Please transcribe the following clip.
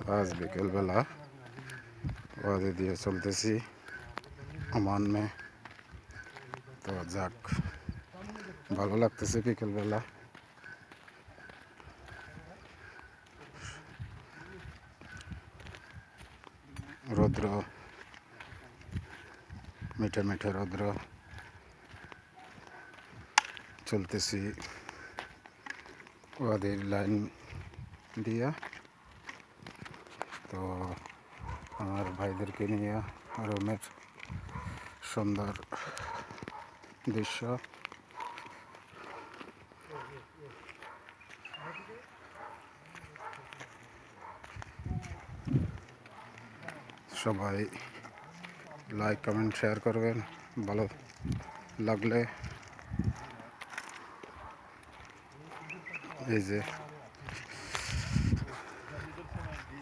आज বিকেলবেলা ওয়াদি দিয়ে চলতেছি ওমান মে। তো যাক, ভালো লাগতেছে বিকেলবেলা। রৌদ্র, মিঠে মিঠে রৌদ্র, চলতেছি ওয়াদির লাইন দিয়া। তো আমার ভাইদেরকে নিয়ে রুমের সুন্দর দৃশ্য। সবাই লাইক কমেন্ট শেয়ার করবেন ভালো লাগলে। এই যে